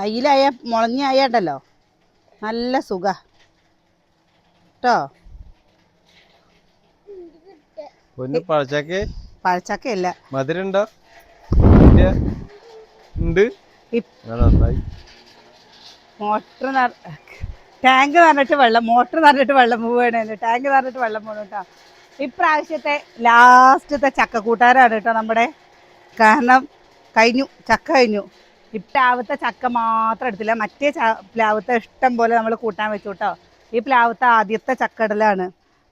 കയ്യിലായ മുളഞ്ഞായണ്ടല്ലോ നല്ല സുഖ കേട്ടോ. പഴച്ചക്കയല്ല മധുരണ്ടോ? മോട്ടർ ടാങ്ക് നിറഞ്ഞിട്ട് വെള്ളം, മോട്ടർ നിറഞ്ഞിട്ട് വെള്ളം പോവുകയാണ്, ടാങ്ക് നിറഞ്ഞിട്ട് വെള്ളം പോകണം കേട്ടോ. ഇപ്രാവശ്യത്തെ ലാസ്റ്റത്തെ ചക്കക്കൂട്ടാനാണ് കേട്ടോ നമ്മുടെ. കാരണം കഴിഞ്ഞു, ചക്ക കഴിഞ്ഞു. ഇപ്ലാവത്തെ ചക്ക മാത്രം എടുത്തില്ല, മറ്റേ പ്ലാവത്തെ ഇഷ്ടം പോലെ നമ്മൾ കൂട്ടാൻ വെച്ചു കേട്ടോ. ഈ പ്ലാവത്തെ ആദ്യത്തെ ചക്കടലാണ്.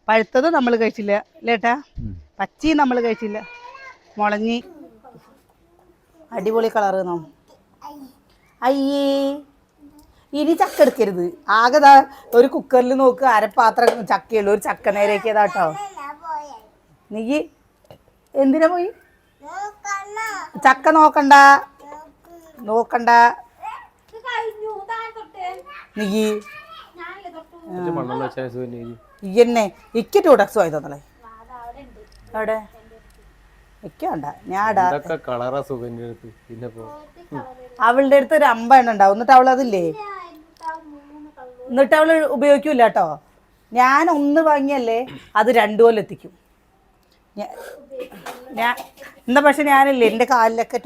പഴുത്തതും നമ്മൾ കഴിച്ചില്ല അല്ലേട്ടാ, പച്ചയും നമ്മൾ കഴിച്ചില്ല. മുളഞ്ഞി അടിപൊളി കളറ് നോ. അയ്യേ, ഇനി ചക്ക എടുക്കരുത്. ആകെതാ ഒരു കുക്കറിൽ നോക്ക്, അരപ്പാത്രം ചക്കയുള്ളൂ. ഒരു ചക്ക നേരേക്കിയതാട്ടോ. നീ എന്തിനാ പോയി? ചക്ക നോക്കണ്ട നോക്കണ്ട. നീ ഇന്നെ ഇക്ക് ടൂടക്സ് പോയി തന്നല്ലേ അവിടെ ഇക്കണ്ട. ഞാൻ അവളുടെ അടുത്ത് ഒരു 50 എണ്ണം ഉണ്ടാവും. എന്നിട്ട് അവളതില്ലേ, എന്നിട്ട് അവള് ഉപയോഗിക്കൂല കേട്ടോ. ഞാൻ ഒന്ന് വാങ്ങിയല്ലേ അത് 2 കൊല്ലം എത്തിക്കും ഞാൻ. എന്താ പക്ഷെ ഞാനില്ലേ എന്റെ കാലിലൊക്കെ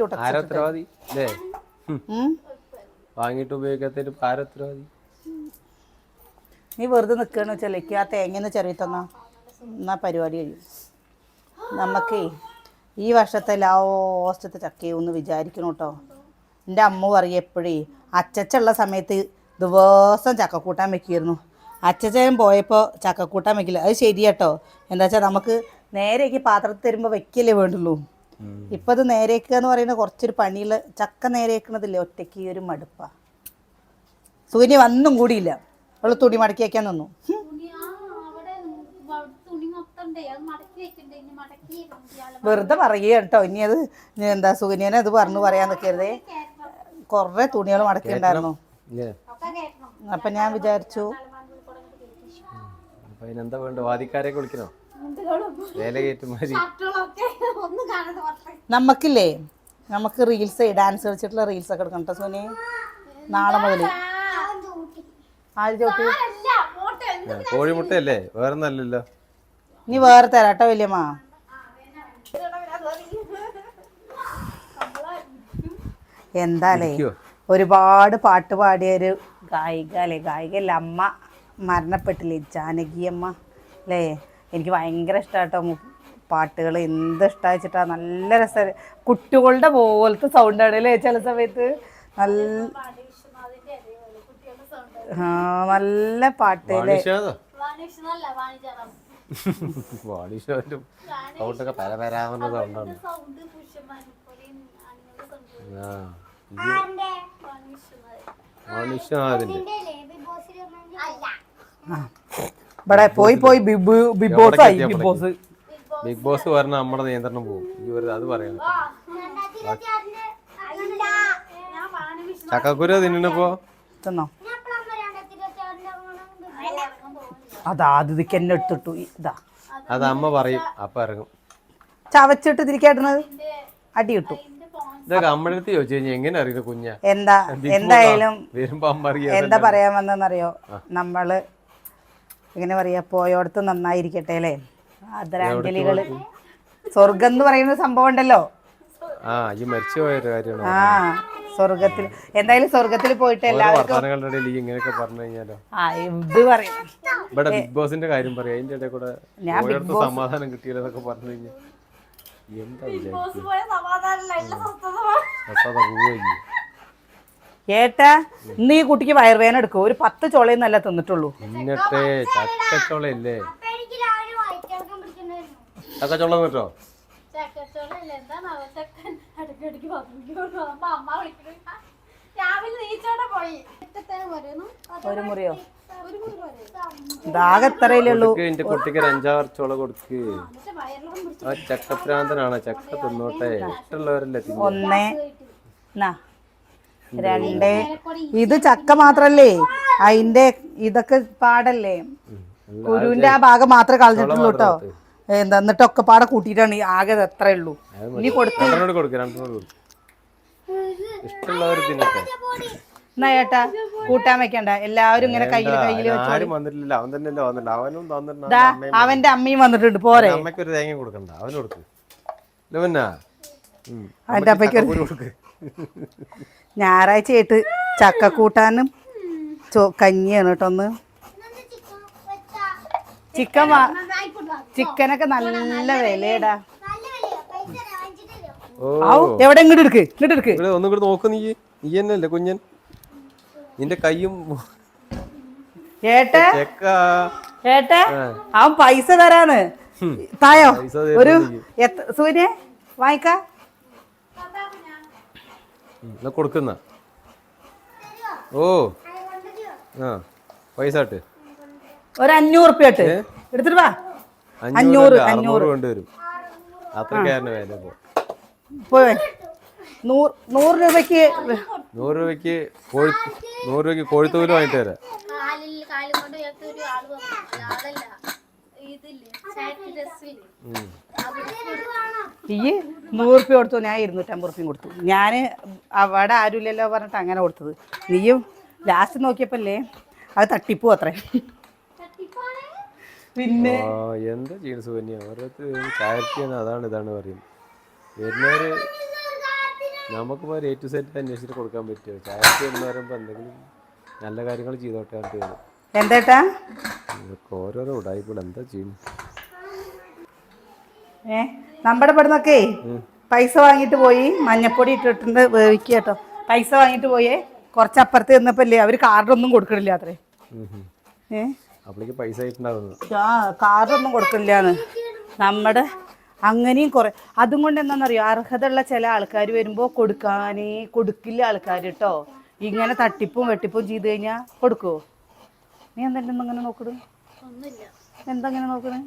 നീ വെറുതെ നിൽക്കുകയെന്ന് വെച്ചാൽ ആ തേങ്ങന്ന് ചെറിയ എന്നാ പരിപാടി കഴിയും. നമുക്കേ ഈ വർഷത്തെ ലാസ്റ്റത്തെ ചക്കയൊന്ന് വിചാരിക്കണം കേട്ടോ. എൻ്റെ അമ്മ പറയും എപ്പോഴേ, അച്ചച്ചുള്ള സമയത്ത് ദിവസം ചക്കക്കൂട്ടാൻ വെക്കുമായിരുന്നു. അച്ചച്ചൻ പോയപ്പോൾ ചക്കക്കൂട്ടാൻ വെക്കില്ല. അത് ശരിയാട്ടോ. എന്താ വെച്ചാൽ നമുക്ക് നേരേക്ക് പാത്രത്തിൽ തരുമ്പോൾ വെക്കല്ലേ വേണ്ടുള്ളൂ. ഇപ്പം അത് നേരേക്കുക എന്ന് പറയുന്നത് കുറച്ചൊരു പണിയുള്ള. ചക്ക നേരേക്കണതില്ലേ ഒറ്റയ്ക്ക് ഒരു മടുപ്പാണ്. സൂര്യ വന്നും കൂടിയില്ല, അവൾ തുണി മടക്കി വയ്ക്കാൻ നിന്നു. വെറുതെ പറയുക കേട്ടോ. ഇനി അത് എന്താ സുകന്യനെ അത് പറയാൻ നിൽക്കരുതേ. കുറേ തുണികൾ മടക്കിണ്ടായിരുന്നു. അപ്പൊ ഞാൻ വിചാരിച്ചു നമുക്കില്ലേ, നമുക്ക് റീൽസ് ഡാൻസ് കളിച്ചിട്ടുള്ള റീൽസ് ഒക്കെ എടുക്കണം കേട്ടോ സോനി. നാളെ മുതൽ കോഴിമുട്ടയല്ലേ, വേറെ നല്ലല്ലോ. നീ വേറെ തരാട്ടോ വല്യമ്മ. എന്താലേ ഒരുപാട് പാട്ട് പാടിയൊരു ഗായിക അല്ലേ, ഗായികയല്ല അമ്മ മരണപ്പെട്ടില്ലേ, ജാനകിയമ്മ അല്ലേ. എനിക്ക് ഭയങ്കര ഇഷ്ടമാട്ടോ പാട്ടുകൾ. എന്ത് ഇഷ്ടമായി വെച്ചിട്ടാ, നല്ല രസം. കുട്ടികളുടെ പോലത്തെ സൗണ്ടാണ് അല്ലേ ചില സമയത്ത്. നല്ല പാട്ട് അല്ലേ. ഇവിടെ പോയി ബിഗ് ബോസ് പറഞ്ഞ നമ്മുടെ നിയന്ത്രണം പോകും. അത് പറയാം. ചക്കക്കുരു തിന്നപ്പോ തിന്നോ. അതാ അതിക്ക് എന്നെ എടുത്തിട്ടു. ഇതാ അത് അമ്മ പറയും, അപ്പൊ ഇറങ്ങും. ചവച്ചിട്ട് തിരിക്കാട്ടുന്നത് അടി കിട്ടും. ഇതൊക്കെ അമ്മയുടെ അടുത്ത് ചോദിച്ചു കഴിഞ്ഞാൽ എങ്ങനെ അറിയുന്നത് കുഞ്ഞ? എന്തായാലും എന്താ പറയാൻ വന്നെന്നറിയോ, നമ്മള് എങ്ങനെ പറയാ, പോയോടത്ത് നന്നായിരിക്കട്ടെ അല്ലേ. ആദരാഞ്ജലികള്. സ്വർഗം എന്ന് പറയുന്ന സംഭവം ഉണ്ടല്ലോ. സ്വർഗത്തിൽ എന്തായാലും സ്വർഗത്തിൽ പോയിട്ട് എല്ലാവർക്കും ഇവിടെ ബിഗ് ബോസിന്റെ കാര്യം പറയാം. അതിന്റെ ഇടയിൽ കൂടെ സമാധാനം കിട്ടിയതൊക്കെ പറഞ്ഞു കഴിഞ്ഞാൽ എന്താ ഏട്ടാ, ഇന്ന് ഈ കുട്ടിക്ക് വയറുവേദന എടുക്കും. ഒരു 10 ചോളയെന്നല്ല തിന്നിട്ടുള്ളൂ. എന്നിട്ടേ ചക്കച്ചോളയില്ലേ, ചക്കച്ചോള കേട്ടോ. ഒരു മുറിയോ ഇതാകെ എത്രയുള്ളൂ. എന്റെ കുട്ടിക്ക് ഒരു 5-6 ചോള കൊടുക്ക്. ചക്കപ്രാന്തനാണ്, ചക്ക തിന്നോട്ടെ. ഇഷ്ടമുള്ളവരല്ലേ. 1 2 ഇത് ചക്ക മാത്രല്ലേ, അതിന്റെ ഇതൊക്കെ പാടല്ലേ, കുരുവിന്റെ ആ ഭാഗം മാത്രമേ കളഞ്ഞിട്ടുള്ളൂ കേട്ടോ. എന്നിട്ടൊക്കെ പാടെ കൂട്ടിയിട്ടാണ് ആകെ എത്രയേ ഉള്ളൂ. ഇനി കൊടുത്ത് ഇഷ്ടമുള്ളവർ തിന്നട്ടെ. എന്നാ ചേട്ടാ കൂട്ടാൻ വെക്കണ്ട, എല്ലാവരും ഇങ്ങനെ കയ്യിൽ ആരും വന്നിട്ടില്ല, അവൻ തന്നെയല്ലേ വന്നില്ല. അവനും തന്നിട്ടുണ്ട്. ദാ അവന്റെ അമ്മയും വന്നിട്ടുണ്ട്. പോരെ അമ്മയ്ക്ക് ഒരു തേങ്ങ കൊടുക്കണ്ട, അവന് കൊടുക്ക്. പിന്നെ അവന്റെ അമ്മയ്ക്ക് കൊടുക്ക്. ഞായറാഴ്ച ആയിട്ട് ചക്ക കൂട്ടാനും കഞ്ഞിയാണ് കേട്ടോ. ഒന്ന് ചിക്കനൊക്കെ നല്ല വിലയടാ. എവിടെ ഇങ്ങോട്ട് എടുക്ക് ഒന്നും കൂടെ നോക്ക്. നീ തന്നെയല്ലേ കുഞ്ഞൻ, നിന്റെ കയ്യും ഏട്ടെ അവൻ പൈസ തരാന്ന് തായോ. ഒരു സൂര്യ വാങ്ങിക്കാ കൊടുക്കുന്ന. ഓ ആ പൈസ ഇട്ട് ഒരു 500 റുപ്യ ഇട്ട് എടുത്തിട്ട് വാ. 500 കൊണ്ടുവരും. അത്രക്കാരന് വില പോയി. 100 രൂപയ്ക്ക് 100 രൂപയ്ക്ക് കോഴിത്തോല് വാങ്ങിട്ട് തരാം. ഈ 100 റുപ്യ കൊടുത്തു, ഞാൻ 250 റുപ്യം കൊടുത്തു. ഞാൻ അവിടെ ആരുമില്ലല്ലോ പറഞ്ഞിട്ട് അങ്ങനെ കൊടുത്തത്. നീയും ലാസ്റ്റ് നോക്കിയപ്പല്ലേ അത് തട്ടിപ്പോ അത്രേ. പിന്നെ എന്താ ചെയ്യുന്നത് സുകന്യ, ഓരോരുത്തർ ചാരിറ്റിയാണ്, അതാണ് ഇതാണ് പറയും. വരുന്നവര് നമുക്കിപ്പോൾ A to Z അന്വേഷിച്ചിട്ട് കൊടുക്കാൻ പറ്റുമോ? ചാരിറ്റി എന്ന് പറയുമ്പോൾ എന്തെങ്കിലും നല്ല കാര്യങ്ങൾ ചെയ്തോട്ടെ എന്ന് തോന്നും. എന്തേട്ടാ ഇതൊക്കെ ഓരോരോ ഉടായിപ്പോൾ എന്താ ചെയ്യുന്നു. നമ്മുടെ ഇവിടുന്നൊക്കെ പൈസ വാങ്ങിട്ട് പോയി മഞ്ഞപ്പൊടി ഇട്ടിട്ടുണ്ട് വേവിക്കുക കേട്ടോ. പൈസ വാങ്ങിട്ട് പോയേ കുറച്ചപ്പുറത്ത് ചെന്നപ്പല്ലേ അവര് കാർഡൊന്നും കൊടുക്കണില്ല അത്രേ. പൈസ കാർഡൊന്നും കൊടുക്കില്ലാന്ന്. നമ്മുടെ അങ്ങനെയും കുറെ. അതും കൊണ്ട് എന്താണെന്നറിയോ, അർഹതയുള്ള ചില ആൾക്കാർ വരുമ്പോൾ കൊടുക്കില്ല ആൾക്കാർ കേട്ടോ. ഇങ്ങനെ തട്ടിപ്പും വെട്ടിപ്പും ചെയ്ത് കഴിഞ്ഞാൽ കൊടുക്കുവോ? നീ എന്തെങ്കിലും അങ്ങനെ നോക്കണു? എന്തെങ്ങനെ നോക്കണേ?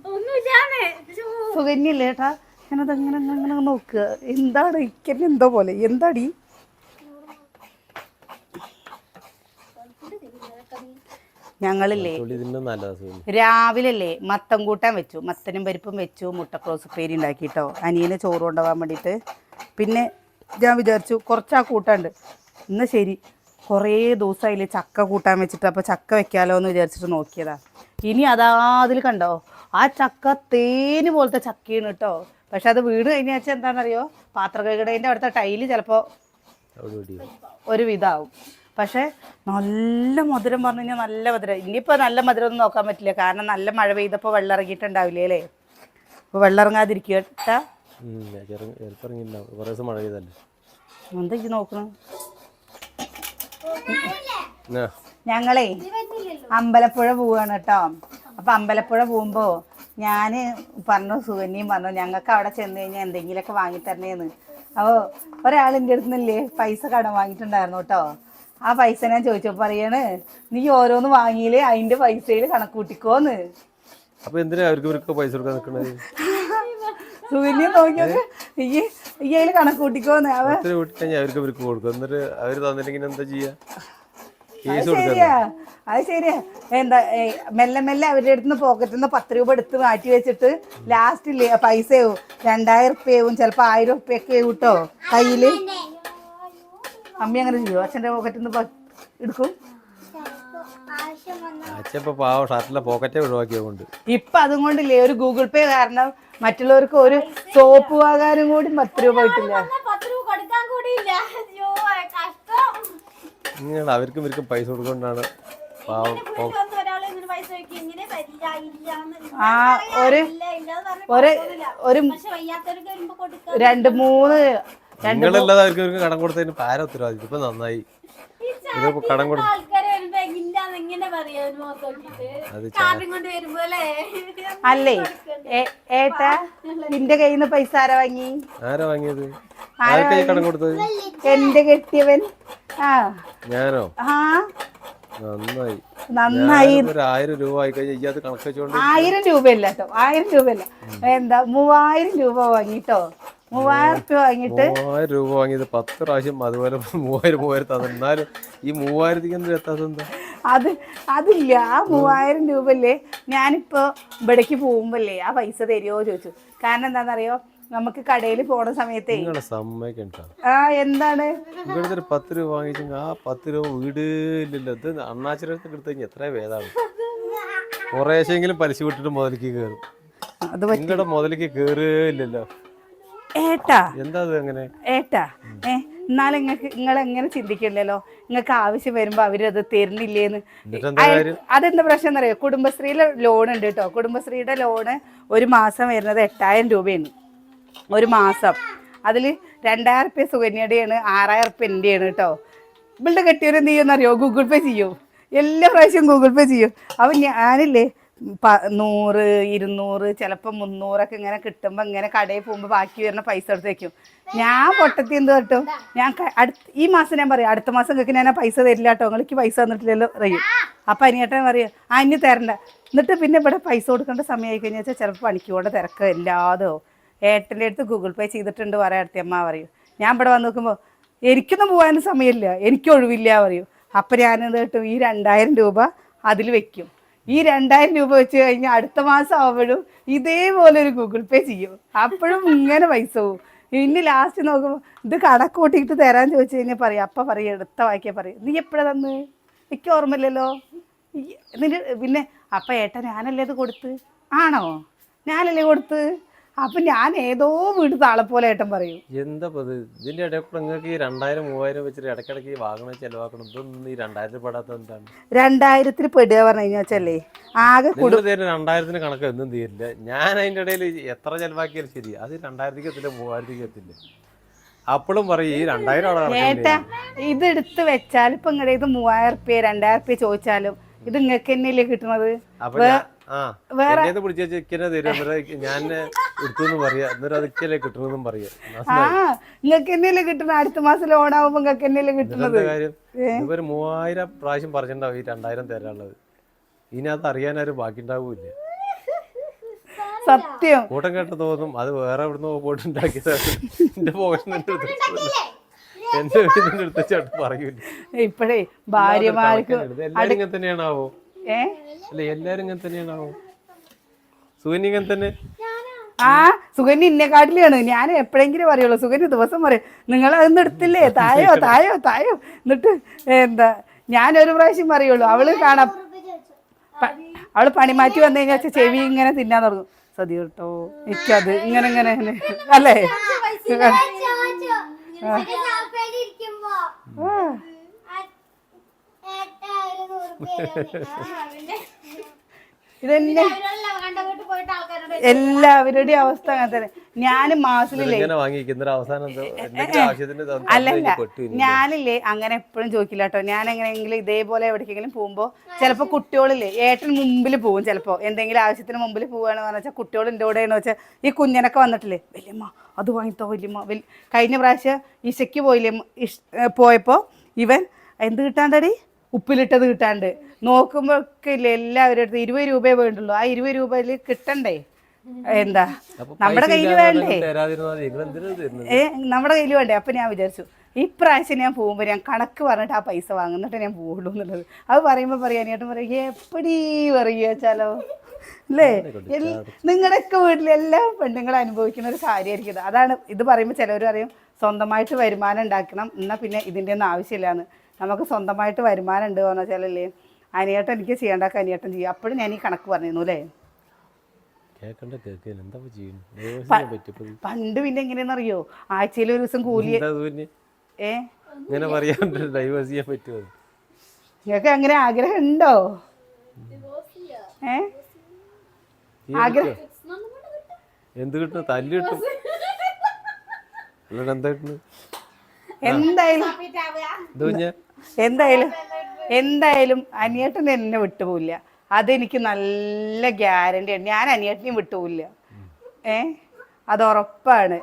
സുകന്യല്ലേ ഏട്ടാ? ഞാനതങ്ങനെ അങ്ങനെ നോക്കുക. എന്താണ് ഇക്കന്നെ എന്തോ പോലെ. എന്താടി ഞങ്ങളില്ലേ രാവിലെ മത്തൻ കൂട്ടാൻ വെച്ചു, മത്തനും പരിപ്പും വെച്ചു, മുട്ടക്രോസ് ഉപ്പേരി ഉണ്ടാക്കിട്ടോ അനിയനെ ചോറ് കൊണ്ടുപോകാൻ വേണ്ടിയിട്ട്. പിന്നെ ഞാൻ വിചാരിച്ചു കുറച്ച് ആ കൂട്ടാണ്ട് ഇന്ന് ശരി കുറേ ദിവസമായില്ലേ ചക്ക കൂട്ടാൻ വെച്ചിട്ട്, അപ്പോൾ ചക്ക വെക്കാലോ എന്ന് വിചാരിച്ചിട്ട് നോക്കിയതാ. ഇനി അതിൽ കണ്ടോ ആ ചക്ക തേന് പോലത്തെ ചക്കയാണ് കേട്ടോ. പക്ഷെ അത് വീട് കഴിഞ്ഞ വെച്ചാൽ എന്താണെന്നറിയോ, പാത്ര കഴുകടേൻ്റെ അവിടുത്തെ ടൈല് ചിലപ്പോൾ ഒരു വിധമാവും. പക്ഷേ നല്ല മധുരം പറഞ്ഞു കഴിഞ്ഞാൽ നല്ല മധുരം. ഇനിയിപ്പോൾ നല്ല മധുരം ഒന്നും നോക്കാൻ പറ്റില്ല, കാരണം നല്ല മഴ പെയ്തപ്പോൾ വെള്ളം ഇറങ്ങിയിട്ടുണ്ടാവില്ലേ അല്ലേ. അപ്പോൾ വെള്ളം ഇറങ്ങാതിരിക്കുക കേട്ടാ. എന്താ ഇത് നോക്കണം. ഞങ്ങളേ അമ്പലപ്പുഴ പോവാണ് കേട്ടോ. അപ്പം അമ്പലപ്പുഴ പോകുമ്പോൾ ഞാൻ പറഞ്ഞു, സുകന്യയും പറഞ്ഞു ഞങ്ങൾക്ക് അവിടെ ചെന്ന് കഴിഞ്ഞാൽ എന്തെങ്കിലുമൊക്കെ വാങ്ങിത്തരണേന്ന്. അപ്പോൾ ഒരാളിൻ്റെ അടുത്തുനിന്നില്ലേ പൈസ കടം വാങ്ങിയിട്ടുണ്ടായിരുന്നു കേട്ടോ. ആ പൈസ ഞാൻ ചോദിച്ചപ്പോൾ പറയാണ്, നീ ഓരോന്ന് വാങ്ങിയില്ലേ അതിൻ്റെ പൈസയിൽ കണക്ക് കൂട്ടിക്കോന്ന്. അപ്പൊ എന്തിനാ അവർക്ക് പൈസ കൊടുക്കാൻ നിൽക്കണത്? സുകന്യ നോക്കിയത് ഈ അതിൽ കണക്ക് കൂട്ടിക്കോന്ന്. അവർക്ക് കൊടുക്കും, എന്നിട്ട് അവര് തന്നില്ലെങ്കിൽ എന്താ ചെയ്യാ? അത് ശരിയാ. എന്താ മെല്ലെ മെല്ലെ അവരുടെ അടുത്ത് പോക്കറ്റിൽ നിന്ന് 10 രൂപ എടുത്ത് മാറ്റി വെച്ചിട്ട് ലാസ്റ്റില്ലേ പൈസയാവും 2000 റുപ്യയാവും, ചിലപ്പോൾ 1000 റുപ്യൊക്കെ കേട്ടോ കയ്യില്. അമ്മി അങ്ങനെ ചെയ്യോ? അച്ഛൻ്റെ പോക്കറ്റിൽ നിന്ന് എടുക്കും. ഇപ്പൊ അതും കൊണ്ടില്ലേ ഒരു ഗൂഗിൾ പേ കാരണം മറ്റുള്ളവർക്ക് ഒരു സോപ്പ് വാങ്ങാനും കൂടി 10 രൂപ കിട്ടില്ല. അവർക്കും ഇവർക്കും പൈസ കൊടുക്കൊണ്ടാണ് ആ ഒരു 2-3 നിങ്ങളല്ലാതെ അവർക്ക് കടം കൊടുത്തതിന് പാര ഉത്തരവാദിത്വം. ഇപ്പൊ നന്നായി കടം കൊടുത്തു. അല്ലേ ഏട്ടാ നിന്റെ കയ്യിൽ നിന്ന് പൈസ ആരാ വാങ്ങിയത്? കടം കൊടുത്തത് എന്റെ കെട്ടിയവൻ. ഞാനോ? നന്നായി. 1000 രൂപ ആയി കഴിഞ്ഞാൽ കണക്ക് വെച്ചോണ്ട് 1000 രൂപയല്ല കേട്ടോ, 1000 രൂപയല്ല, എന്താ 3000 രൂപ വാങ്ങിട്ടോ. 3000 രൂപ വാങ്ങിട്ട് 3000 രൂപ വാങ്ങിയത് 10 പ്രാവശ്യം അതുപോലെ 3000 തന്നെ. എന്നാലും ഈ 3000 എത്താത്തെന്താ? അതില്ല. ആ 3000 രൂപല്ലേ ഞാനിപ്പോ ഇവിടേക്ക് പോകുമ്പോല്ലേ ആ പൈസ തരുമോ ചോദിച്ചു. കാരണം എന്താണെന്നറിയോ, നമുക്ക് കടയിൽ പോണ സമയത്തേ നിങ്ങളെ സമ്മതിക്കണ്ട. ആ എന്താണ് ഇവിടുത്തെ ഒരു 10 രൂപ വാങ്ങിച്ചെങ്കിൽ ആ 10 രൂപ വീട് ഇല്ലല്ലോ. ഇത് അണ്ണാച്ചിരത്ത് എടുത്തു കഴിഞ്ഞാൽ എത്ര ഭേദമാണ്. കുറേശ്ശെങ്കിലും പലിശ വിട്ടിട്ട് മുതലേക്ക് കയറും. അത് നിങ്ങളുടെ മുതലേക്ക് കയറുകയില്ലല്ലോ. ഏട്ടാ എന്താ അത് അങ്ങനെ? ഏട്ടാ എന്നാലും നിങ്ങൾ എങ്ങനെ ചിന്തിക്കില്ലല്ലോ, നിങ്ങൾക്ക് ആവശ്യം വരുമ്പോ അവരത് തരുന്നില്ലേന്ന്. അതെന്താ പ്രശ്നം എന്നറിയോ? കുടുംബശ്രീയിലെ ലോൺ ഉണ്ട് കേട്ടോ. കുടുംബശ്രീയുടെ ലോണ് ഒരു മാസം വരുന്നത് 8000 രൂപയാണ് ഒരു മാസം. അതിൽ 2000 റുപ്യ സുകന്യയുടെയാണ്, 6000 റുപ്യ എൻ്റെയാണ് കേട്ടോ. ഇവളുടെ കെട്ടിയവർ എന്ത് ചെയ്യുമെന്നറിയോ? ഗൂഗിൾ പേ ചെയ്യും. എല്ലാ പ്രാവശ്യവും ഗൂഗിൾ പേ ചെയ്യും. അപ്പം ഞാനില്ലേ 100, 200, ചിലപ്പോൾ 300 ഇങ്ങനെ കിട്ടുമ്പോൾ ഇങ്ങനെ കടയിൽ പോകുമ്പോൾ ബാക്കി വരുന്ന പൈസ എടുത്ത് വയ്ക്കും. ഞാൻ പൊട്ടത്തി എന്ത് കിട്ടും, ഞാൻ ഈ മാസം ഞാൻ പറയും അടുത്ത മാസം കേൾക്ക് ഞാൻ പൈസ തരില്ല കേട്ടോ, നിങ്ങൾക്ക് പൈസ തന്നിട്ടില്ലല്ലോ പറയും. അപ്പം അനിയേട്ടൻ പറയും ഇനി തരണ്ട. എന്നിട്ട് പിന്നെ ഇവിടെ പൈസ കൊടുക്കേണ്ട സമയമായി കഴിഞ്ഞാൽ വെച്ചാൽ ചിലപ്പോൾ പണിക്ക് കൊണ്ട് തിരക്ക് ഇല്ലാതോ ഏട്ടൻ്റെ അടുത്ത് ഗൂഗിൾ പേ ചെയ്തിട്ടുണ്ട് പറയാം. അടുത്തമ്മ പറയും. ഞാൻ ഇവിടെ വന്ന് നോക്കുമ്പോൾ എനിക്കൊന്നും പോകാനും സമയമില്ല, എനിക്ക് ഒഴിവില്ല പറയും. അപ്പം ഞാനെന്ത് കിട്ടും, ഈ 2000 രൂപ അതിൽ വെക്കും. ഈ 2000 രൂപ വെച്ച് കഴിഞ്ഞാൽ അടുത്ത മാസം ആവുമ്പോഴും ഇതേപോലെ ഒരു ഗൂഗിൾ പേ ചെയ്യും. അപ്പോഴും ഇങ്ങനെ പൈസ പോവും. ഇനി ലാസ്റ്റ് നോക്കുമ്പോൾ ഇത് കണക്ക് കൂട്ടിയിട്ട് തരാൻ ചോദിച്ചു കഴിഞ്ഞാൽ പറയും. അപ്പം പറയും എടുത്ത വായിക്കാൻ പറയും നീ എപ്പോഴാണ് തന്ന്, എനിക്ക് ഓർമ്മയില്ലല്ലോ. എന്നിട്ട് പിന്നെ അപ്പം ഏട്ടാ ഞാനല്ലേ ഇത് കൊടുത്ത്, ആണോ ഞാനല്ലേ കൊടുത്ത്, അപ്പം ഞാൻ ഏതോ വീട് താളെപ്പോലെ ഏട്ടൻ പറയും. എന്താ ഇതിന്റെ ഇടയിൽ കൂടെ നിങ്ങൾക്ക് ഈ 2000, 3000 വെച്ചിട്ട് ഇടയ്ക്കിടയ്ക്ക് വാങ്ങണം ചെലവാക്കണം. ഇതൊന്നും ഈ 2000 പെടാത്ത എന്താണ്? 2000 പെടുക പറഞ്ഞു കഴിഞ്ഞാച്ചല്ലേ ആകെ 2000 കണക്ക് ഒന്നും തീരില്ല. ഞാൻ അതിന്റെ ഇടയിൽ എത്ര ചെലവാക്കിയാലും ശരി അത് 2000 എത്തില്ല, 3000 എത്തില്ല. അപ്പോഴും പറയും ഈ 2000 ഏട്ടാ ഇത് എടുത്ത് വെച്ചാൽ ഇപ്പൊ ഇങ്ങടെ ഇത് 3000 റുപ്യ 2000 റുപ്യ ചോദിച്ചാലും ഇത് നിങ്ങൾക്ക് തന്നെയല്ലേ കിട്ടുന്നത്. ഞാൻ എടുത്തു പറയാ, അന്നേരം അതൊക്കെയല്ലേ കിട്ടണമെന്നും പറയാ. നിങ്ങൾക്ക് തന്നെയല്ലേ കിട്ടുന്നത്. അടുത്ത മാസം ലോൺ ആവുമ്പോ നിങ്ങൾക്ക് തന്നെയല്ലേ കിട്ടുന്നത്. കാര്യം ഇവര് 3000 പ്രാവശ്യം പറഞ്ഞിട്ടുണ്ടാവും ഈ 2000 തരാനുള്ളത്. ഇതിനകത്ത് അറിയാനൊരു ബാക്കി ഉണ്ടാവൂല്ല. സത്യം കൂട്ടം കേട്ട തോന്നും അത് വേറെ എവിടുന്ന് പോയിട്ടുണ്ടാക്കിയതാണ്. എന്റെ പോകണം എന്റെ വീടിന്റെ അടുത്തോട്ട് പറയൂല. ഇപ്പഴേ ഭാര്യമാർക്ക് എല്ലാരും ഇങ്ങനെ തന്നെയാണാവോ? അല്ല എല്ലാരും ഇങ്ങനെ തന്നെയാണാവോ? സുകന്യ ഇങ്ങനെ തന്നെ. സുകന്യ ഇന്നെക്കാട്ടിലാണ്. ഞാൻ എപ്പോഴെങ്കിലും പറയുള്ളൂ. സുകന്യ ദിവസം പറയും നിങ്ങൾ അതൊന്നും എടുത്തില്ലേ, തായോ തായോ തായോ. എന്നിട്ട് എന്താ ഞാനൊരു പ്രാവശ്യം പറയുള്ളൂ. അവള് കാണാം അവള് പണി മാറ്റി വന്നു കഴിഞ്ഞാൽ ചെവി ഇങ്ങനെ തിന്നാൻ തുടങ്ങും. സതി കേട്ടോ എനിക്കത് ഇങ്ങനെ ഇങ്ങനെ അല്ലേ. ഇതെന്നെ എല്ലാവരുടെയും അവസ്ഥ അങ്ങനെ തന്നെ. ഞാൻ മാസത്തിലേ അല്ലല്ല ഞാനില്ലേ അങ്ങനെ എപ്പോഴും ചോദിക്കില്ല കേട്ടോ. ഞാൻ എങ്ങനെയെങ്കിലും ഇതേപോലെ എവിടേക്കെങ്കിലും പോകുമ്പോൾ ചിലപ്പോൾ കുട്ടികളില്ലേ ഏട്ടൻ മുമ്പിൽ പോകും. ചിലപ്പോൾ എന്തെങ്കിലും ആവശ്യത്തിന് മുമ്പിൽ പോവുകയാണെന്ന് പറഞ്ഞാൽ കുട്ടികൾ എൻ്റെ കൂടെയെന്ന് വെച്ചാൽ ഈ കുഞ്ഞനൊക്കെ വന്നിട്ടില്ലേ വല്യമ്മ അത് വാങ്ങിത്തോ വല്യമ്മ കഴിഞ്ഞ പ്രാവശ്യം ഇശയ്ക്ക് പോയപ്പോൾ ഇവൻ എന്ത് കിട്ടാണ്ടടി ഉപ്പിലിട്ടത് കിട്ടാണ്ട് നോക്കുമ്പോഴൊക്കെ ഇല്ലേ എല്ലാവരുടെ അടുത്ത് 20 രൂപയെ വേണ്ടുള്ളൂ. ആ 20 രൂപയിൽ കിട്ടണ്ടേ, എന്താ നമ്മുടെ കയ്യിൽ വേണ്ടേ, നമ്മുടെ കയ്യിൽ വേണ്ടേ. അപ്പം ഞാൻ വിചാരിച്ചു ഇപ്രാവശ്യം ഞാൻ പോകുമ്പോൾ ഞാൻ കണക്ക് പറഞ്ഞിട്ട് ആ പൈസ വാങ്ങുന്നിട്ട് ഞാൻ പോകുള്ളൂ എന്നുള്ളത്. അത് പറയുമ്പോൾ പറയാൻ ഏട്ടൻ പറയും എപ്പടി പറയുക വെച്ചാലോ അല്ലേ. നിങ്ങളുടെയൊക്കെ വീട്ടിൽ എല്ലാ പെണ്ണുങ്ങളും അനുഭവിക്കുന്ന ഒരു കാര്യമായിരിക്കും. അതാണ് ഇത് പറയുമ്പോൾ ചിലവർ പറയും സ്വന്തമായിട്ട് വരുമാനം ഉണ്ടാക്കണം എന്നാൽ പിന്നെ ഇതിൻ്റെ ഒന്നും ആവശ്യമില്ലാന്ന്. നമുക്ക് സ്വന്തമായിട്ട് വരുമാനം ഉണ്ട് എന്ന് വെച്ചാലല്ലേ അനിയേട്ടൻ എനിക്ക് ചെയ്യേണ്ടൊക്കെ അനിയേട്ടൻ ചെയ്യും. അപ്പോഴും ഞാൻ ഈ കണക്ക് പറഞ്ഞിരുന്നു അല്ലേ. പണ്ട് പിന്നെ എങ്ങനെയാണെന്നറിയോ ആഴ്ചയിൽ ഒരു ദിവസം കൂലി നിങ്ങൾക്ക് അങ്ങനെ ആഗ്രഹം ഉണ്ടോ? ആഗ്രഹം എന്ത് കിട്ടും? തല്ല് കിട്ടും. എന്തായാലും അനിയേട്ടൻ എന്നെ വിട്ടുപോയില്ല. അതെനിക്ക് നല്ല ഗ്യാരണ്ടിയാണ്. ഞാൻ അനിയേട്ടനെയും വിട്ടുപോയില്ല. അത് ഉറപ്പാണ്.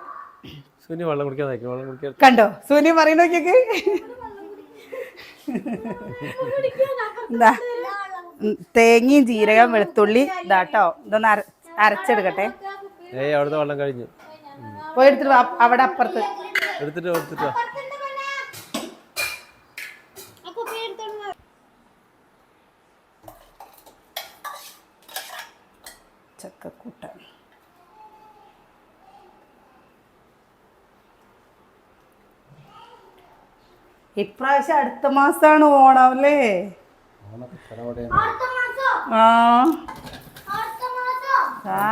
കണ്ടോ സുനി പറയണ നോക്കിയൊക്കെ. എന്താ തേങ്ങയും ജീരകം വെളുത്തുള്ളി ഇതാട്ടോ ഇതൊന്ന് അരച്ചെടുക്കട്ടെ. വെള്ളം കഴിഞ്ഞു പോയി എടുത്തിട്ട് അവിടെ അപ്പുറത്ത് എടുത്തിട്ട് ചക്കക്കൂട്ട ഇപ്രാവശ്യം അടുത്ത മാസമാണ് ഓണം അല്ലേ? ആ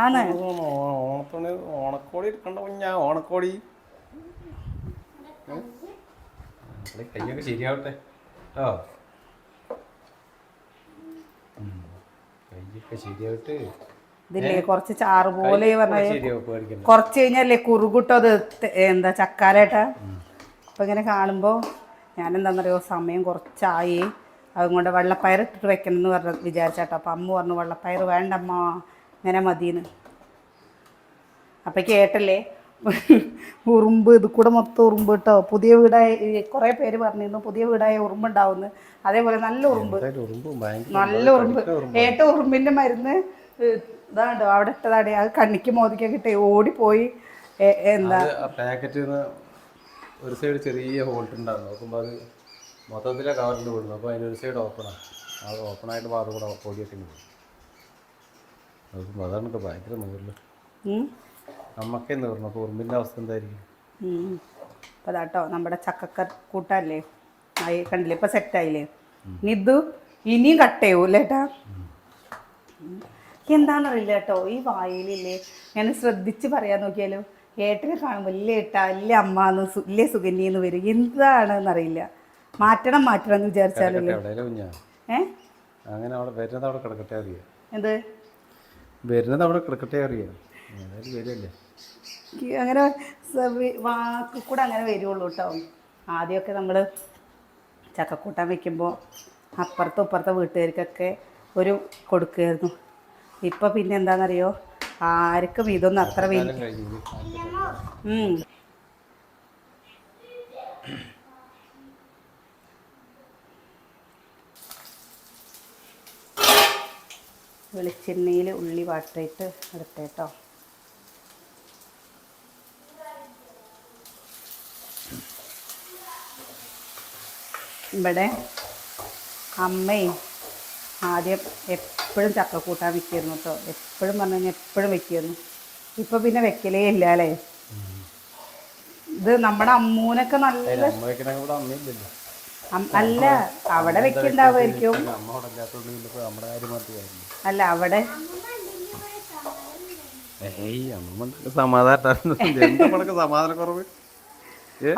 ആണ്. ഓണക്കോടി എടുക്കണ്ട കുഞ്ഞാ, ഓണക്കോടി കയ്യൊക്കെ ശരിയാവട്ടെ കേട്ടോ. കയ്യൊക്കെ ശരിയാവട്ടെ. ഇതില്ലേ കുറച്ച് ചാറ് പോലെ പറഞ്ഞാൽ കുറച്ച് കഴിഞ്ഞല്ലേ കുറുകുട്ടോ അത് എന്താ ചക്കാലേട്ടാ. അപ്പം ഇങ്ങനെ കാണുമ്പോൾ ഞാനെന്താണെന്നറിയോ, സമയം കുറച്ചായി, അതുകൊണ്ട് വെള്ളപ്പയർ ഇട്ടിട്ട് വെക്കണം എന്ന് വിചാരിച്ചാട്ടോ. അപ്പം അമ്മ പറഞ്ഞു വെള്ളപ്പയർ വേണ്ടമ്മ, ഇങ്ങനെ മതിയെന്ന്. അപ്പം കേട്ടല്ലേ ഉറുമ്പ്, ഇത് കൂടെ മൊത്തം ഉറുമ്പ് കേട്ടോ. പുതിയ വീടായി കുറേ പേര് പറഞ്ഞിരുന്നു പുതിയ വീടായ ഉറുമ്പുണ്ടാവുന്നു. അതേപോലെ നല്ല ഉറുമ്പ്, നല്ല ഉറുമ്പ്. ഉറുമ്പിൻ്റെ മരുന്ന് ഇതാണ്ടോ അവിടെ ഇട്ടതാടേ, അത് കണ്ണിക്ക് മോദിക്കാൻ കിട്ടേ ഓടിപ്പോയി. എന്താ പാക്കറ്റിൽ നിന്ന് ഒരു സൈഡ് ചെറിയ ഹോൾട്ട് ഉണ്ടായിരുന്നു, നോക്കുമ്പോൾ അത് മൊത്തത്തിലെ കവറിൽ വിടുന്നു. അപ്പോൾ അതിൻ്റെ ഒരു സൈഡ് ഓപ്പണാണ്, അത് ഓപ്പണായിട്ട് മാറും കൂടെ പൊടിയൊക്കെ നോക്കുമ്പോൾ അതാണ് ഭയങ്കര നൂറിൽ നമ്മക്കേ നൂറിന്. അപ്പോൾ ഉറുമ്പിൻ്റെ അവസ്ഥ എന്തായിരിക്കും? അപ്പോൾ അതാട്ടോ നമ്മുടെ കൂട്ടല്ലേ ആയി, കണ്ടില്ലേ ഇപ്പം സെറ്റായില്ലേ. നിതു ഇനിയും കട്ട് ചെയ്യൂല്ലേ ഏട്ടാ? എന്താണെന്നറിയില്ല കേട്ടോ, ഈ വായിലില്ലേ ഞാൻ ശ്രദ്ധിച്ച് പറയാൻ നോക്കിയാലോ, ഏട്ടനെ കാണുമ്പോൾ ഇല്ലേ ഏട്ടാ, ഇല്ലേ അമ്മ എന്ന്, ഇല്ലേ സുകന്യെന്ന് വരും. എന്താണെന്നറിയില്ല. മാറ്റണം എന്ന് വിചാരിച്ചാലല്ലേ. അങ്ങനെ അവിടെ വരുന്നത് അവിടെ കിടക്കട്ടെ അറിയാം. എന്ത് വരുന്നത് അവിടെ കിടക്കട്ടെ അറിയാം. വരല്ലേ അങ്ങനെ വാക്കിൽ കൂടെ അങ്ങനെ വരുള്ളൂ കേട്ടോ. ആദ്യമൊക്കെ നമ്മൾ ചക്കക്കൂട്ടാൻ വെക്കുമ്പോൾ അപ്പുറത്തും ഇപ്പുറത്തെ വീട്ടുകാർക്കൊക്കെ ഒരു കൊടുക്കുമായിരുന്നു. ഇപ്പം പിന്നെ എന്താണെന്നറിയോ, ആർക്കും ഇതൊന്നും അത്ര വെളിച്ചെണ്ണയിൽ ഉള്ളി വാട്ടിയിട്ട് എടുത്തേട്ടോ. ഇവിടെ അമ്മയും ആദ്യം എപ്പോഴും ചക്കക്കൂട്ടാൻ വെക്കുമായിരുന്നു കേട്ടോ. എപ്പോഴും പറഞ്ഞു കഴിഞ്ഞാൽ എപ്പോഴും വെക്കുമായിരുന്നു. ഇപ്പം പിന്നെ വെക്കലേ ഇല്ല അല്ലേ. ഇത് നമ്മുടെ അമ്മൂനൊക്കെ നല്ല അല്ല അവിടെ വെക്കുന്നുണ്ടാവുമായിരിക്കും. അല്ല അവിടെ സമാധാനക്കുറവ്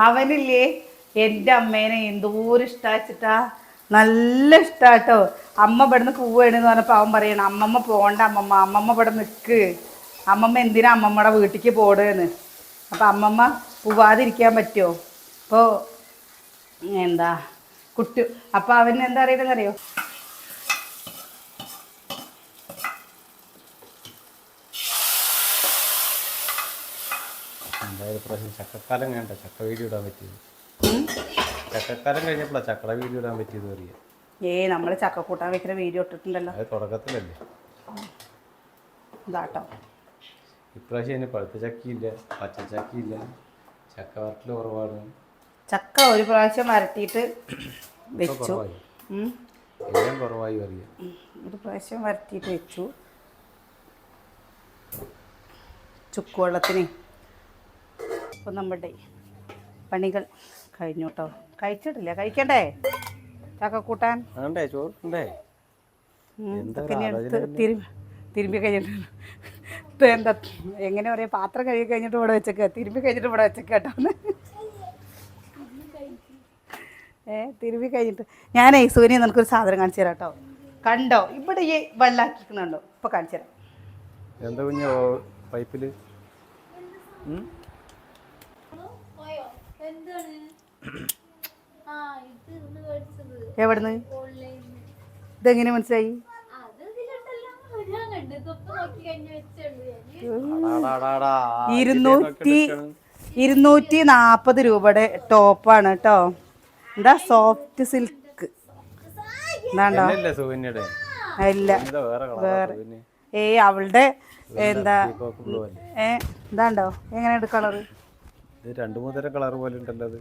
അവനില്ലേ എൻ്റെ അമ്മേനെ എന്തോരം ഇഷ്ടാച്ചിട്ടാ, നല്ല ഇഷ്ടാട്ടോ. അമ്മ ഇവിടുന്ന് പോവുകയാണെന്ന് പറഞ്ഞപ്പോൾ അവൻ പറയണം അമ്മമ്മ പോണ്ട, അമ്മമ്മ ഇവിടെ നിൽക്ക്, അമ്മമ്മ എന്തിനാ അമ്മമ്മയുടെ വീട്ടിലേക്ക് പോടുകയെന്ന്. അപ്പം അമ്മമ്മ പോവാതിരിക്കാൻ പറ്റുമോ? അപ്പോൾ എന്താ കുട്ടി, അപ്പം അവൻ എന്താ അറിയണമെന്നറിയോ, ചക്കക്കാലം വേണ്ട ചക്ക വീഡിയോ ഇടാൻ പറ്റിയത്. ചക്കക്കാലം കഴിഞ്ഞപ്പോഴാണ് ചക്കട വീഡിയോ ഇടാൻ പറ്റിയത് അറിയാം. നമ്മൾ ചക്കക്കൂട്ടാൻ വെക്കുന്ന വീഡിയോ ഇട്ടിട്ടുണ്ടല്ലോ, അത് തുടക്കത്തിലല്ലേ. ഇതാട്ടോ ഇപ്രാവശ്യം അതിന് പഴുത്ത ചക്കയില്ല, പച്ച ചക്കയില്ല, ചക്ക വരട്ടിൽ കുറവാണ്. ചക്ക ഒരു പ്രാവശ്യം വരട്ടിയിട്ട് വെച്ചു, എല്ലാം കുറവായി അറിയാം. ഒരു പ്രാവശ്യം വരട്ടിയിട്ട് വെച്ചു ചുക്കുവെള്ളത്തിന്. അപ്പോൾ നമ്മുടെ പണികൾ കഴിഞ്ഞു കേട്ടോ. കഴിച്ചിട്ടില്ല, കഴിക്കണ്ടേ ചക്കക്കൂട്ടാൻ? തിരുമ്പി കഴിഞ്ഞിട്ട് എന്താ എങ്ങനെ പറയാ, പാത്രം കഴുകി കഴിഞ്ഞിട്ട് ഇവിടെ വെച്ചേക്ക, തിരുമ്പി കഴിഞ്ഞിട്ട് ഇവിടെ വെച്ചേക്ക കേട്ടോ. തിരുമ്പി കഴിഞ്ഞിട്ട് ഞാനേ സൂര്യ നിനക്കൊരു സാധനം കാണിച്ചു തരാം കേട്ടോ. കണ്ടോ ഇവിടെ ഈ വെള്ളാക്കിക്കുന്നുണ്ടോ? ഇപ്പൊ കാണിച്ചു തരാം. എന്താ കുഞ്ഞോ പൈപ്പില് എവിടുന്ന് ഇതെങ്ങനെ മനസ്സിലായി? 240 രൂപയുടെ ടോപ്പാണ് കേട്ടോ. എന്താ സോഫ്റ്റ് സിൽക്ക് എന്താണ്ടോ? ഇല്ല വേറെ അവളുടെ എന്താ എന്താണ്ടോ എങ്ങനെയുണ്ട് കളറ്? ഇത് 2-3 തരം കളർ പോലെ ഉണ്ടല്ലോ. അത്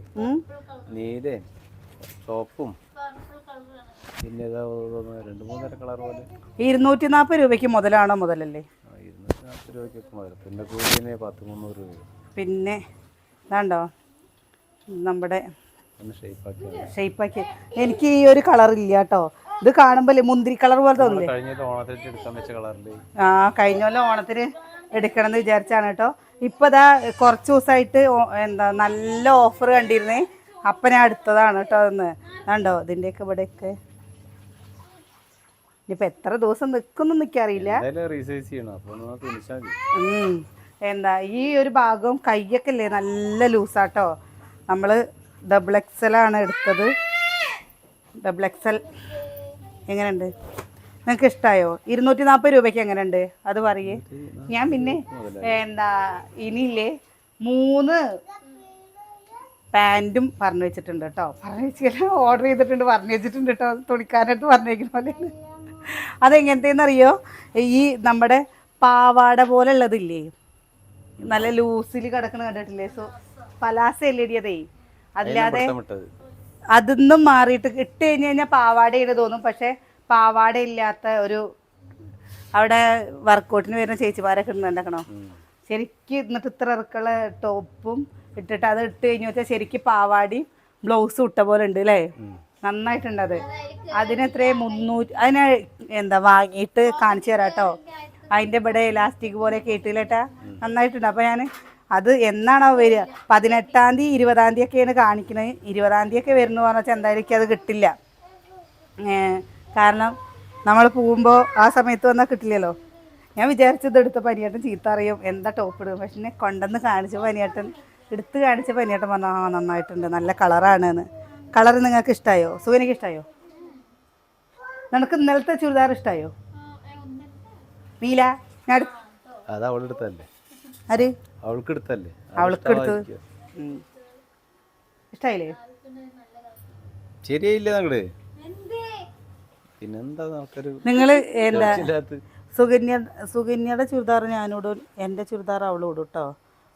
നീലേ സോപ്പും പിന്നെ 2-3 തരം കളർ പോലെ. 240 രൂപയ്ക്ക് മുതലാണോ? മുതലല്ലേ? 240 രൂപയ്ക്ക് മുതൽ. പിന്നെ കൂടിയതിന് 10-300 രൂപ. പിന്നെ ഇതാണ്ടോ നമ്മുടെ ഒന്ന് ഷേപ്പാക്കി ഷേപ്പാക്കി. എനിക്ക് ഈ ഒരു കളർ ഇല്ല കേട്ടോ, ഇത് കാണുമ്പോൾ മുന്തിരി കളർ പോലെ തോന്നില്ലേ. കഴിഞ്ഞ ഓണത്തിന് എടുക്കാൻ വെച്ച കളറിൽ ആ കഴിഞ്ഞ കൊല്ലം ഓണത്തിന് എടുക്കണം എന്ന് വിചാരിച്ചാണ് കേട്ടോ. ഇപ്പം ഇതാ കുറച്ച് ദിവസമായിട്ട് എന്താ നല്ല ഓഫർ കണ്ടിരുന്നേ, അപ്പം ഞാൻ എടുത്തതാണ് കേട്ടോ. അതൊന്ന് കണ്ടോ ഇതിൻ്റെയൊക്കെ ഇവിടെയൊക്കെ. ഇനിയിപ്പോൾ എത്ര ദിവസം നിൽക്കുമെന്ന് എനിക്കറിയില്ല. റീസൈസ് ചെയ്യണം, അപ്പോൾ തുണിച്ചാൽ ഉം. എന്താ ഈ ഒരു ഭാഗവും കൈയൊക്കെ ഇല്ലേ നല്ല ലൂസാട്ടോ. നമ്മൾ ഡബിൾ എക്സൽ ആണ് എടുത്തത്. ഡബിൾ എക്സൽ എങ്ങനെയുണ്ട്, നിങ്ങൾക്ക് ഇഷ്ടമായോ? 240 രൂപയ്ക്ക് എങ്ങനെയുണ്ട് അത് പറയേ. ഞാൻ പിന്നെ എന്താ ഇനിയില്ലേ 3 പാൻറ്റും പറഞ്ഞു വെച്ചിട്ടുണ്ട് കേട്ടോ. പറഞ്ഞു വെച്ചില്ല, ഓർഡർ ചെയ്തിട്ടുണ്ട്, പറഞ്ഞു വെച്ചിട്ടുണ്ട് കേട്ടോ. തുണിക്കാരടുത്ത് പറഞ്ഞേക്കുന്ന പോലെ. അതെങ്ങനത്തേന്നറിയോ, ഈ നമ്മുടെ പാവാട പോലെ ഉള്ളതില്ലേ, നല്ല ലൂസിൽ കിടക്കണ കണ്ടിട്ടില്ലേ, പലാസ എല്ലടിയതേ. അല്ലാതെ അതൊന്നും മാറിയിട്ട് ഇട്ട് കഴിഞ്ഞ് കഴിഞ്ഞാൽ പാവാടയാണ് തോന്നും. പക്ഷെ പാവാട ഇല്ലാത്ത ഒരു അവിടെ വർക്കൗട്ടിന് വരുന്ന ചേച്ചിമാരൊക്കെ ഉണ്ടാക്കണോ ശരിക്കും. എന്നിട്ട് ഇത്ര ഇറക്കുള്ള ടോപ്പും ഇട്ടിട്ട് അത് ഇട്ട് കഴിഞ്ഞ് വെച്ചാൽ ശരിക്കും പാവാടിയും ബ്ലൗസും ഇട്ട പോലെ ഉണ്ട് അല്ലേ. നന്നായിട്ടുണ്ട് അത്. അതിനെത്രയും 300. അതിനെ എന്താ വാങ്ങിയിട്ട് കാണിച്ചു തരാം കേട്ടോ. അതിൻ്റെ ഇവിടെ ഇലാസ്റ്റിക് പോലെയൊക്കെ ഇട്ടില്ലേട്ടാ, നന്നായിട്ടുണ്ട്. അപ്പോൾ ഞാൻ അത് എന്നാണോ വരിക, 18-ാം തീയതി 20-ാം തീയതി ഒക്കെയാണ് കാണിക്കുന്നത്. 20-ാം തീയതി ഒക്കെ വരുന്നു പറഞ്ഞാൽ വെച്ചാൽ എന്തായാലും എനിക്ക് അത് കിട്ടില്ല. കാരണം നമ്മൾ പോകുമ്പോൾ ആ സമയത്ത് വന്നാൽ കിട്ടില്ലല്ലോ. ഞാൻ വിചാരിച്ചത് എടുത്ത പനിയേട്ടൻ ചീത്ത അറിയും എന്താ ടോപ്പ് ഇടും. പക്ഷെ എന്നെ കൊണ്ടുവന്ന് കാണിച്ച പനിയേട്ടൻ എടുത്ത് കാണിച്ച പനിയേട്ടൻ പറഞ്ഞു ആ നന്നായിട്ടുണ്ട്, നല്ല കളറാണ് എന്ന്. കളർ നിങ്ങൾക്ക് ഇഷ്ടമായോ? സുഖനിക്ക് ഇഷ്ടമായോ? നിനക്ക് ഇന്നലത്തെ ചുരിദാർ ഇഷ്ടമായോ? നീല ഞാൻ അത് അവളെടുത്തല്ലേ, ആര് അവൾക്ക് എടുത്തല്ലേ, അവൾക്ക് എടുത്ത് ഇഷ്ടായില്ലേ? ശരിയായില്ല ഞങ്ങള് പിന്നെന്താ നമുക്കൊരു നിങ്ങള് എന്താ സുകന്യയുടെ ചുരിദാർ ഞാനിടും, എൻ്റെ ചുരിദാർ അവളും ഇടും കേട്ടോ.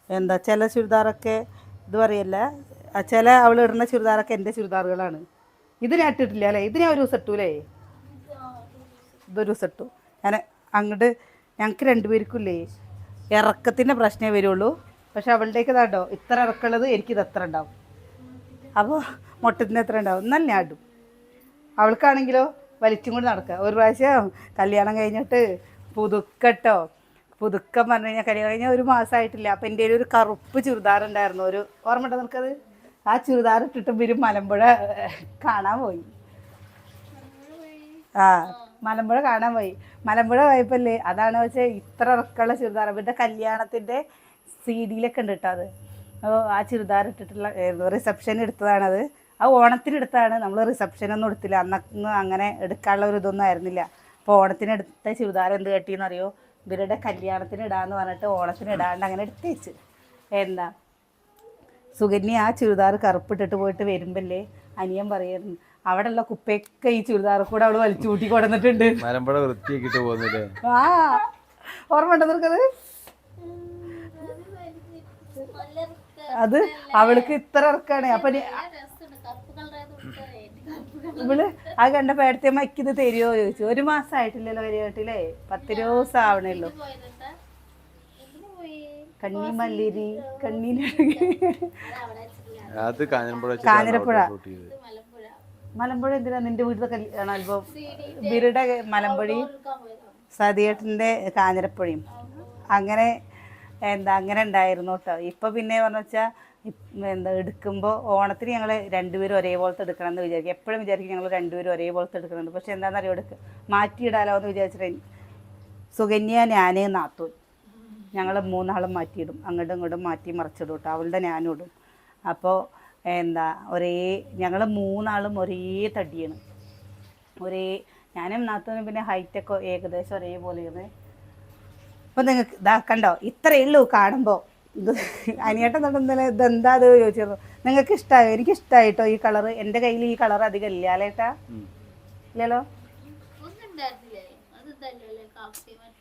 എന്താ ചില ചുരിദാറൊക്കെ ഇത് പറയല്ല, ചില അവൾ ഇടുന്ന ചുരിദാറൊക്കെ എൻ്റെ ചുരിദാറുകളാണ്. ഇത് ഞാൻ ഇട്ടിട്ടില്ല അല്ലേ, ഇത് ഞാൻ ഒരു ദിവസം ഇട്ടൂലേ, ഇതൊരു ദിവസം ഇട്ടു ഞാൻ. അങ്ങോട്ട് ഞങ്ങൾക്ക് രണ്ടുപേർക്കില്ലേ ഇറക്കത്തിൻ്റെ പ്രശ്നമേ വരുള്ളൂ. പക്ഷെ അവളുടേക്ക് ഇതാട്ടോ ഇത്ര ഇറക്കുള്ളത് എനിക്കിത് എത്ര ഉണ്ടാവും. അപ്പോൾ മൊട്ടത്തിന് എത്ര ഉണ്ടാവും എന്നാൽ ഞാൻ ഇടും. അവൾക്കാണെങ്കിലോ വലിച്ചും കൂടി നടക്കുക. ഒരു പ്രാവശ്യം കല്യാണം കഴിഞ്ഞിട്ട് പുതുക്കം പറഞ്ഞു കഴിഞ്ഞാൽ കല്യാണം കഴിഞ്ഞാൽ 1 മാസമായിട്ടില്ല. അപ്പം എൻ്റെ ഒരു കറുപ്പ് ചുരിദാറുണ്ടായിരുന്നു, ഒരു ഓർമ്മ ഉണ്ടോ നിനക്കത്? ആ ചുരിദാർ ഇട്ടിട്ട് ഇവരും മലമ്പുഴ കാണാൻ പോയി. മലമ്പുഴ കാണാൻ പോയി. മലമ്പുഴ പോയപ്പല്ലേ അതാണ് വെച്ചാൽ ഇത്ര ഇറക്കമുള്ള ചുരിദാർ. ഇവരുടെ കല്യാണത്തിൻ്റെ CD-യിലൊക്കെ ഉണ്ട് കേട്ടോ അത്. അപ്പോൾ ആ ചുരിദാർ ഇട്ടിട്ടുള്ള റിസപ്ഷൻ എടുത്തതാണത്. ആ ഓണത്തിന് എടുത്താണ്, നമ്മൾ റിസപ്ഷനൊന്നും എടുത്തില്ല അന്ന്. അങ്ങനെ എടുക്കാനുള്ള ഒരു ഇതൊന്നും ആയിരുന്നില്ല. അപ്പോൾ ഓണത്തിന് എടുത്ത ചുരിദാർ എന്ത് കെട്ടിയെന്ന് അറിയോ, ഇവരുടെ കല്യാണത്തിന് ഇടാന്ന് പറഞ്ഞിട്ട് ഓണത്തിന് ഇടാണ്ട് അങ്ങനെ എടുത്ത് വെച്ച്. എന്താ സുകന്യ ആ ചുരിദാർ കറുപ്പിട്ടിട്ട് പോയിട്ട് വരുമ്പല്ലേ അനിയൻ പറയുന്നു അവിടെയുള്ള കുപ്പയൊക്കെ ഈ ചുരിദാർ കൂടെ അവള് വലിച്ചു കൂട്ടി കൊടുത്തിട്ടുണ്ട്. ഓർമ്മ ഉണ്ടോ നിനക്കത്? അത് അവൾക്ക് ഇത്ര ഇറക്കാണ്. അപ്പൊ ഇവള് ആ കണ്ട പേടത്തേമ്മ ഇത് തരുമോ ചോദിച്ചു. 1 മാസമായിട്ടില്ലല്ലോ വരികട്ടില്ലേ, 10 ദിവസം ആവണല്ലോ. കണ്ണിമല്ലിരി കാഞ്ഞിരപ്പുഴ. മലമ്പുഴ എന്തിനാ നിന്റെ വീട്ടിലെ കല്യാണം ആൽബം? ഇവരുടെ മലമ്പുഴയും സതിയേട്ടൻ്റെ കാഞ്ഞിരപ്പുഴയും അങ്ങനെ അങ്ങനെ ഉണ്ടായിരുന്നു കേട്ടോ. ഇപ്പം പിന്നെ പറഞ്ഞു വെച്ചാൽ എടുക്കുമ്പോൾ ഓണത്തിന് ഞങ്ങൾ രണ്ടുപേരും ഒരേപോലത്തെ എടുക്കണം എന്ന് വിചാരിക്കും. എപ്പോഴും വിചാരിക്കും ഞങ്ങൾ രണ്ടുപേരും ഒരേപോലത്തെ എടുക്കുന്നുണ്ട്. പക്ഷെ എന്താണെന്നറിയോ, മാറ്റിയിടാലോ എന്ന് വിചാരിച്ചിട്ട് സുകന്യ, ഞാൻ, നാത്തൂൻ ഞങ്ങൾ 3 ആളും മാറ്റിയിടും. അങ്ങോട്ടും ഇങ്ങോട്ടും മാറ്റി മറിച്ചിടും കേട്ടോ. അവളുടെ ഞാനും ഇടും. അപ്പോൾ ഞങ്ങൾ 3 ആളും ഒരേ തടിയാണ്. ഞാനും നാത്തൂനും പിന്നെ ഹൈറ്റൊക്കെ ഏകദേശം ഒരേപോലെയാണ്. അപ്പോൾ നിങ്ങൾക്ക് കണ്ടോ ഇത്രയേ ഉള്ളൂ കാണുമ്പോൾ. ഇത് അനിയേട്ടൻ തൊട്ടുന്നല്ലേ ഇതെന്താ അത് ചോദിച്ചിരുന്നു. നിങ്ങൾക്ക് ഇഷ്ടമായോ? എനിക്ക് ഇഷ്ടമായിട്ടോ ഈ കളർ. എൻ്റെ കയ്യിൽ ഈ കളർ അധികം ഇല്ല അല്ലേട്ടാ, ഇല്ലല്ലോ.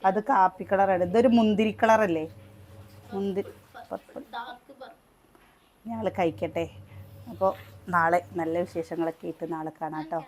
അത് കാപ്പി കളറാണ്. ഇതൊരു മുന്തിരി കളറല്ലേ, മുന്തിരി. ഞങ്ങൾ കഴിക്കട്ടെ. അപ്പോൾ നാളെ നല്ല വിശേഷങ്ങളൊക്കെ ഇട്ട് നാളെ കാണാം കേട്ടോ.